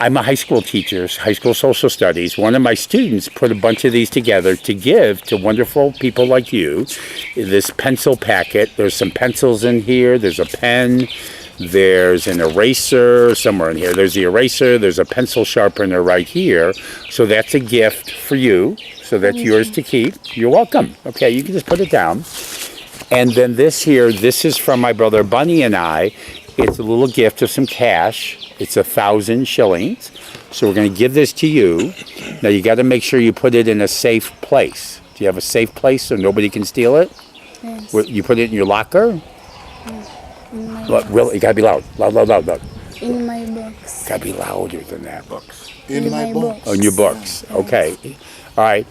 I'm a high school teacher, high school social studies. One of my students put a bunch of these together to give to wonderful people like you. This pencil packet, there's some pencils in here, there's a pen, there's an eraser somewhere in here. There's the eraser, there's a pencil sharpener right here. So that's a gift for you. So that's yours to keep. You're welcome. Okay, you can just put it down. And then this here, this is from my brother Bunny and I. It's a little gift of some cash. It's 1,000 shillings. So we're going to give this to you. Now you got to make sure you put it in a safe place. Do you have a safe place so nobody can steal it? Yes. You put it in your locker? Look, really, you got to be loud. Loud. In my box. Got to be louder than that. Books. In my box. Oh, in your books. Okay. All right.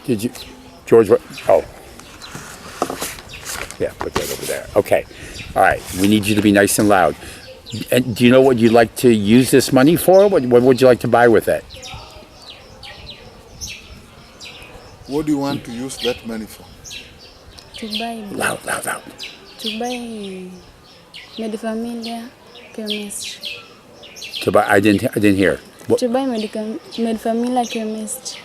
Did you, George? Oh. Yeah, put that over there. Okay. All right. We need you to be nice and loud. And do you know what you'd like to use this money for? What would you like to buy with it? What do you want to use that money for? To buy. Loud. To buy Medifamilia chemistry. To buy. I didn't hear. What? To buy Medifamilia chemistry.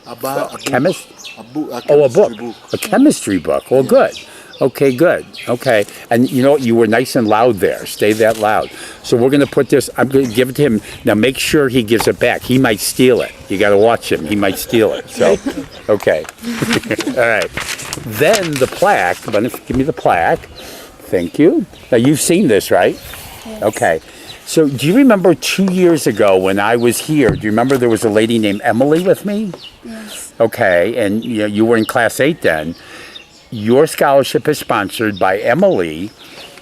About A chemist? a book. Oh, a book. A chemistry book. Well, good. Okay, good. Okay. And you know what? You were nice and loud there. Stay that loud. So we're going to put this, I'm going to give it to him. Now make sure he gives it back. He might steal it. You got to watch him. He might steal it. So, okay. All right. Then the plaque. Give me the plaque. Thank you. Now you've seen this, right? Yes. Okay. So do you remember 2 years ago when I was here, do you remember there was a lady named Emily with me? Yes. Okay. And you were in class 8 then. Your scholarship is sponsored by Emily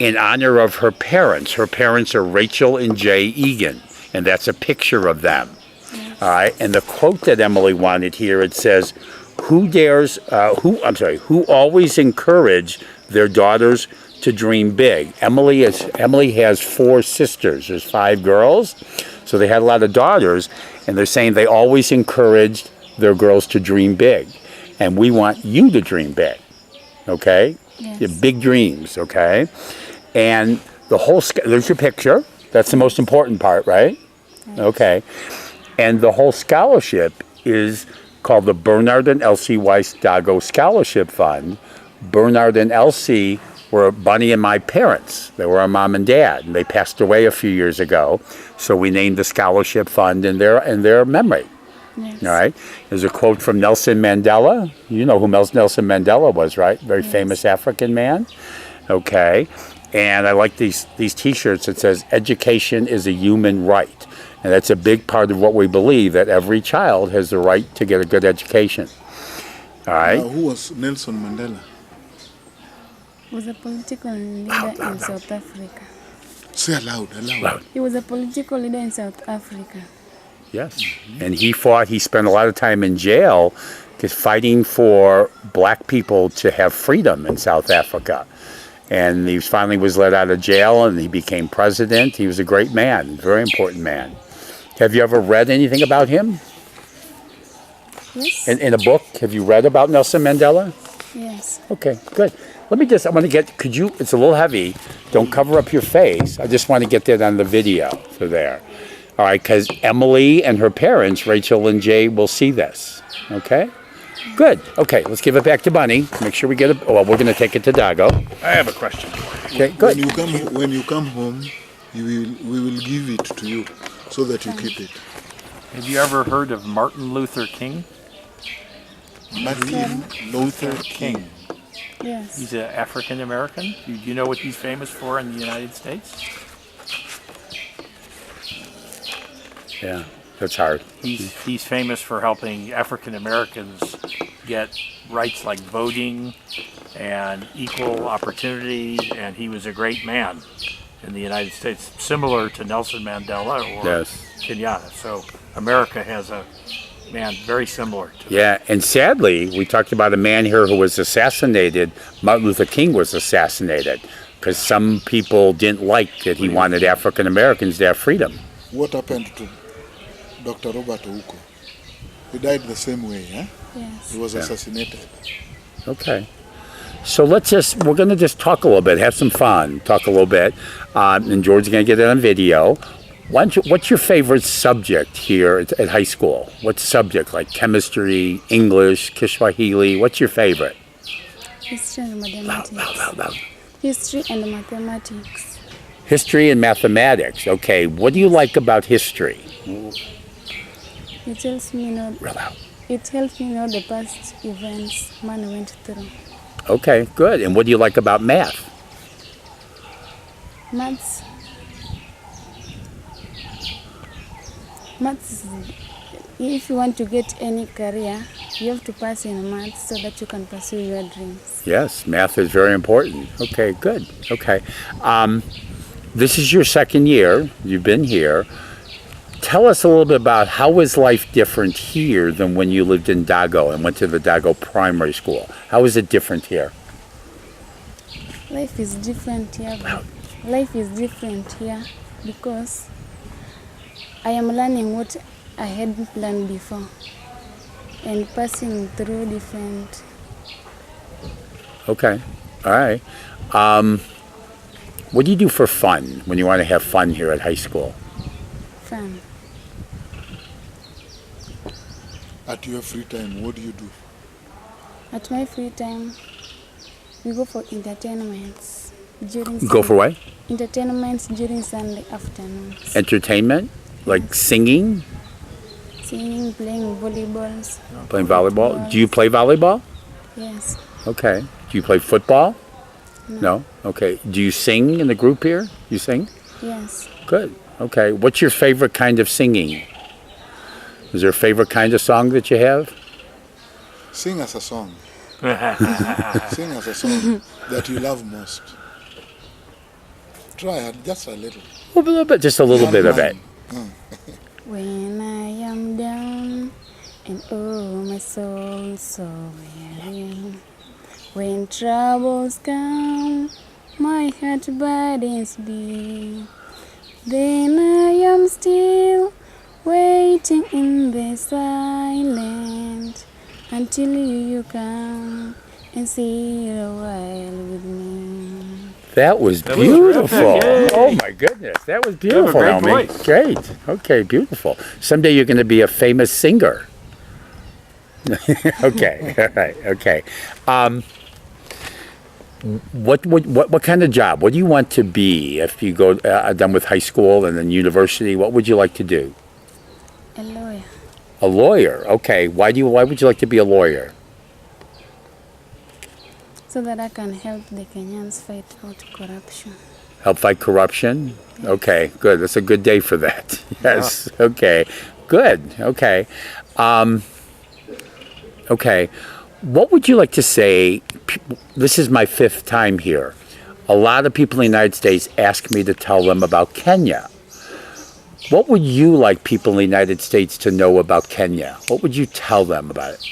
in honor of her parents. Her parents are Rachel and Jay Egan, and that's a picture of them. Yes. All right, and the quote that Emily wanted here, it says, who always encourage their daughters to dream big. Emily has 4 sisters. There's 5 girls, so they had a lot of daughters, and they're saying they always encouraged their girls to dream big. And we want you to dream big. Okay? Yes. Your big dreams, okay? And the whole, there's your picture. That's the most important part, right? Yes. Okay. And the whole scholarship is called the Bernard and Elsie Weiss Scholarship Fund. Bernard and Elsie were Bunny and my parents. They were our mom and dad, and they passed away a few years ago. So we named the scholarship fund in their memory. Yes. All right. There's a quote from Nelson Mandela. You know who Nelson Mandela was, right? Very famous African man. Okay. And I like these T-shirts that says, "Education is a human right," and that's a big part of what we believe, that every child has the right to get a good education. All right. Who was Nelson Mandela? Was a political leader in South Africa. Say aloud. He was a political leader in South Africa. Yes. And he spent a lot of time in jail just fighting for black people to have freedom in South Africa. And he finally was let out of jail and he became president. He was a great man, very important man. Have you ever read anything about him? Yes. In a book? Have you read about Nelson Mandela? Yes. Okay, good. It's a little heavy. Don't cover up your face. I just want to get that on the video for there. All right, because Emily and her parents, Rachel and Jay, will see this. Okay? Good. Okay, let's give it back to Bunny. Make sure we get it. Well, we're going to take it to Dago. I have a question for you. Okay, good. When you come home, we will give it to you so that you keep it. Have you ever heard of Martin Luther King? Martin Luther King. Yes. He's an African American. Do you know what he's famous for in the United States? Yeah, that's hard. He's famous for helping African Americans get rights like voting and equal opportunity, and he was a great man in the United States, similar to Nelson Mandela or Kenyatta. So America has a man very similar to Yeah, and sadly, we talked about a man here who was assassinated. Martin Luther King was assassinated because some people didn't like that he wanted African Americans to have freedom. What happened to Dr. Robert Ouko? He died the same way, huh? Yes. He was assassinated. Okay. So we're going to just talk a little bit, have some fun, talk a little bit. And George's going to get it on video. What's your favorite subject here at high school? What subject? Like chemistry, English, Kiswahili? What's your favorite? History and mathematics. Loud. History and mathematics. History and mathematics. Okay. What do you like about history? It helps me know. Real loud. It helps me know the past events man went through. Okay, good. And what do you like about math? Maths. Maths. If you want to get any career, you have to pass in maths so that you can pursue your dreams. Yes, math is very important. Okay, good. Okay. This is your second year. You've been here. Tell us a little bit about how is life different here than when you lived in Dago and went to the Dago Primary School? How is it different here? Life is different here. Life is different here because I am learning what I hadn't planned before and passing through different. Okay. All right. What do you do for fun when you want to have fun here at high school? Fun. At your free time, what do you do? At my free time, we go for entertainments during. Go for what? Entertainments during Sunday afternoons. Entertainment? Like singing? Singing, playing volleyballs. Playing volleyball? Do you play volleyball? Yes. Okay. Do you play football? No? Okay. Do you sing in the group here? You sing? Yes. Good. Okay. What's your favorite kind of singing? Is there a favorite kind of song that you have? Sing us a song. Sing us a song that you love most. Try it, just a little. A little bit, just a little bit of it. When I am down and oh my soul so weary, when troubles come, my heart burdens me, then I am still waiting in the silence until you come and see a while with me. That was was beautiful. terrific. Yay. Oh my goodness, that was beautiful, great Naomi. voice. Great. Okay, beautiful. Someday you're going to be a famous singer. Okay. All right. Okay. What kind of job? What do you want to be if you go done with high school and then university? What would you like to do? A lawyer. A lawyer. Okay. Why would you like to be a lawyer? So that I can help the Kenyans fight out corruption. Help fight corruption? Okay, good. That's a good day for that. Yes. Yeah. Okay. Good. Okay. Okay. What would you like to say? This is my 5th time here. A lot of people in the United States ask me to tell them about Kenya. What would you like people in the United States to know about Kenya? What would you tell them about it?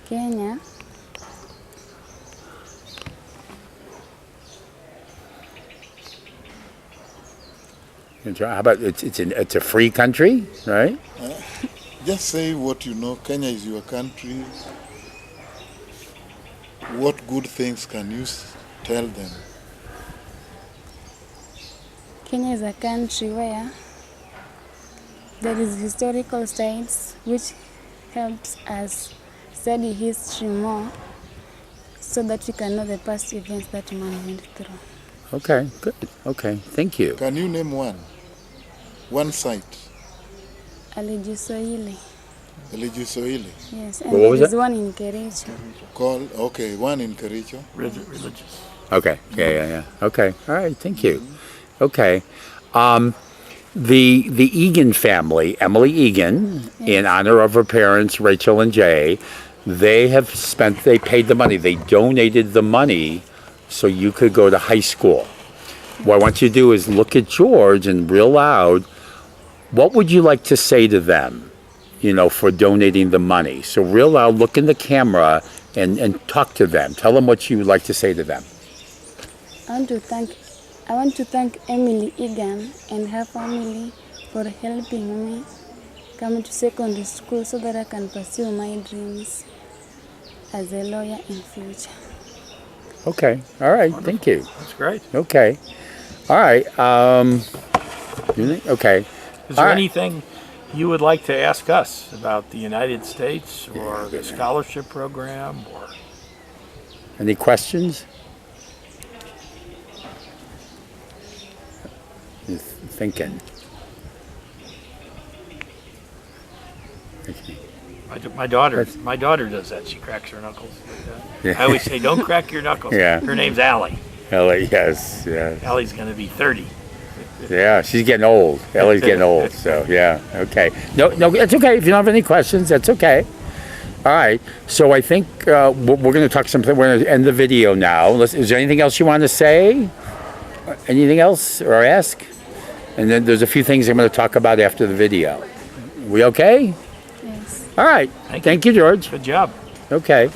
Kenya How about it's a free country, right? Just say what you know. Kenya is your country. What good things can you tell them? Kenya is a country where there is historical sites which helps us study history more so that we can know the past events that man went through. Okay, good. Okay, thank you. Can you name one? One site? Alijisoile. Eligisoile. Yes, and What there was is it? one in Kericho. Okay, one in Kericho. Religious. Okay, yeah. Okay, all right, thank you. Okay. The Egan family, Emily Egan, in honor of her parents, Rachel and Jay, they paid the money. They donated the money so you could go to high school. What I want you to do is look at George and real loud, what would you like to say to them, for donating the money? So real loud, look in the camera and talk to them. Tell them what you would like to say to them. I want to thank Emily Egan and her family for helping me coming to secondary school so that I can pursue my dreams as a lawyer in future. Okay. All right. Thank you. That's great. Okay. All right. Okay. Is there All right. anything you would like to ask us about the United States or the scholarship program or? Any questions? Just thinking. Okay. My daughter does that. She cracks her knuckles like that. Yeah. I always say, don't crack your knuckles. Yeah. Her name's Allie. Ellie, yes, yeah. Allie's going to be 30. Yeah, she's getting old. Ellie's getting old, so yeah, okay. No, it's okay. If you don't have any questions, that's okay. All right, so I think we're going to talk something. We're going to end the video now. Is there anything else you want to say? Anything else or ask? And then there's a few things I'm going to talk about after the video. We okay? Yes. All right. Thank Thank you, George. Good job. Okay.